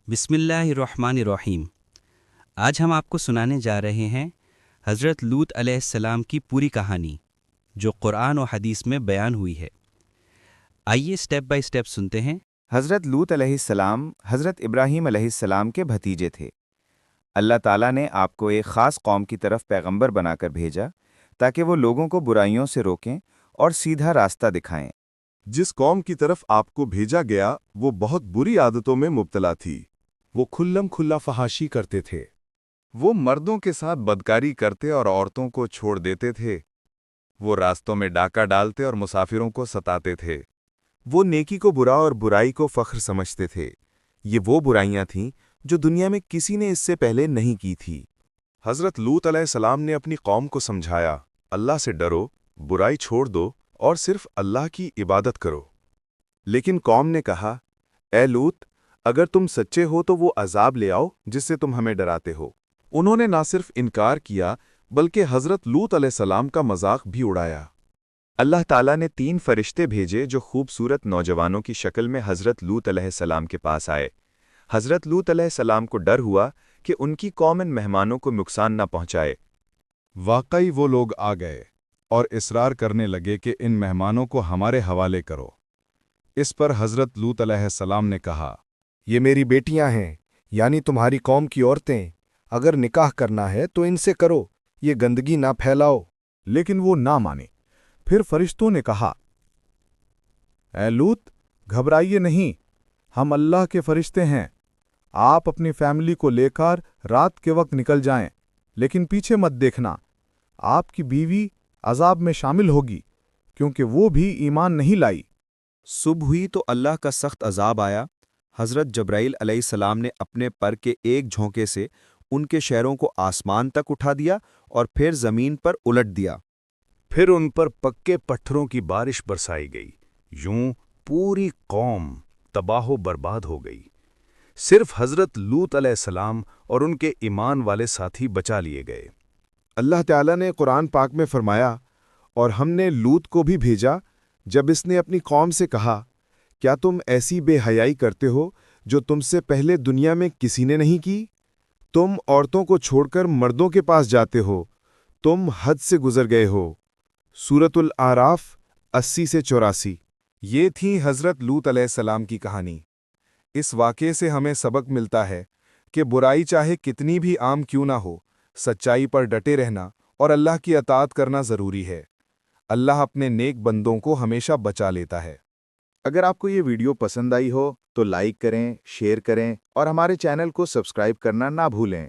بسم اللہ الرحمن الرحیم۔ آج ہم آپ کو سنانے جا رہے ہیں حضرت لوط علیہ السلام کی پوری کہانی جو قرآن و حدیث میں بیان ہوئی ہے۔ آئیے سٹیپ بائی سٹیپ سنتے ہیں۔ حضرت لوط علیہ السلام حضرت ابراہیم علیہ السلام کے بھتیجے تھے۔ اللہ تعالیٰ نے آپ کو ایک خاص قوم کی طرف پیغمبر بنا کر بھیجا تاکہ وہ لوگوں کو برائیوں سے روکیں اور سیدھا راستہ دکھائیں۔ جس قوم کی طرف آپ کو بھیجا گیا وہ بہت بری عادتوں میں مبتلا تھی۔ وہ کھلم کھلا فحاشی کرتے تھے۔ وہ مردوں کے ساتھ بدکاری کرتے اور عورتوں کو چھوڑ دیتے تھے۔ وہ راستوں میں ڈاکہ ڈالتے اور مسافروں کو ستاتے تھے۔ وہ نیکی کو برا اور برائی کو فخر سمجھتے تھے۔ یہ وہ برائیاں تھیں جو دنیا میں کسی نے اس سے پہلے نہیں کی تھی۔ حضرت لوط علیہ السلام نے اپنی قوم کو سمجھایا، اللہ سے ڈرو، برائی چھوڑ دو اور صرف اللہ کی عبادت کرو۔ لیکن قوم نے کہا، اے لوط، اگر تم سچے ہو تو وہ عذاب لے آؤ جس سے تم ہمیں ڈراتے ہو۔ انہوں نے نہ صرف انکار کیا بلکہ حضرت لوط علیہ السلام کا مذاق بھی اڑایا۔ اللہ تعالیٰ نے 3 فرشتے بھیجے جو خوبصورت نوجوانوں کی شکل میں حضرت لوط علیہ السلام کے پاس آئے۔ حضرت لوط علیہ السلام کو ڈر ہوا کہ ان کی قوم ان مہمانوں کو نقصان نہ پہنچائے۔ واقعی وہ لوگ آ گئے اور اصرار کرنے لگے کہ ان مہمانوں کو ہمارے حوالے کرو۔ اس پر حضرت لوط علیہ السلام نے کہا، یہ میری بیٹیاں ہیں، یعنی تمہاری قوم کی عورتیں۔ اگر نکاح کرنا ہے تو ان سے کرو، یہ گندگی نہ پھیلاؤ۔ لیکن وہ نہ مانے۔ پھر فرشتوں نے کہا، اے لوط، گھبرائیے نہیں، ہم اللہ کے فرشتے ہیں۔ آپ اپنی فیملی کو لے کر رات کے وقت نکل جائیں، لیکن پیچھے مت دیکھنا۔ آپ کی بیوی عذاب میں شامل ہوگی کیونکہ وہ بھی ایمان نہیں لائی۔ صبح ہوئی تو اللہ کا سخت عذاب آیا۔ حضرت جبرائیل علیہ السلام نے اپنے پر کے ایک جھونکے سے ان کے شہروں کو آسمان تک اٹھا دیا اور پھر زمین پر الٹ دیا۔ پھر ان پر پکے پتھروں کی بارش برسائی گئی۔ یوں پوری قوم تباہ و برباد ہو گئی۔ صرف حضرت لوط علیہ السلام اور ان کے ایمان والے ساتھی بچا لیے گئے۔ اللہ تعالیٰ نے قرآن پاک میں فرمایا، اور ہم نے لوط کو بھی بھیجا جب اس نے اپنی قوم سے کہا، کیا تم ایسی بے حیائی کرتے ہو جو تم سے پہلے دنیا میں کسی نے نہیں کی؟ تم عورتوں کو چھوڑ کر مردوں کے پاس جاتے ہو، تم حد سے گزر گئے ہو۔ سورۃ الاعراف 80 سے 84۔ یہ تھی حضرت لوط علیہ السلام کی کہانی۔ اس واقعے سے ہمیں سبق ملتا ہے کہ برائی چاہے کتنی بھی عام کیوں نہ ہو، سچائی پر ڈٹے رہنا اور اللہ کی اطاعت کرنا ضروری ہے۔ اللہ اپنے نیک بندوں کو ہمیشہ بچا لیتا ہے۔ اگر آپ کو یہ ویڈیو پسند آئی ہو تو لائک کریں، شیئر کریں اور ہمارے چینل کو سبسکرائب کرنا نہ بھولیں۔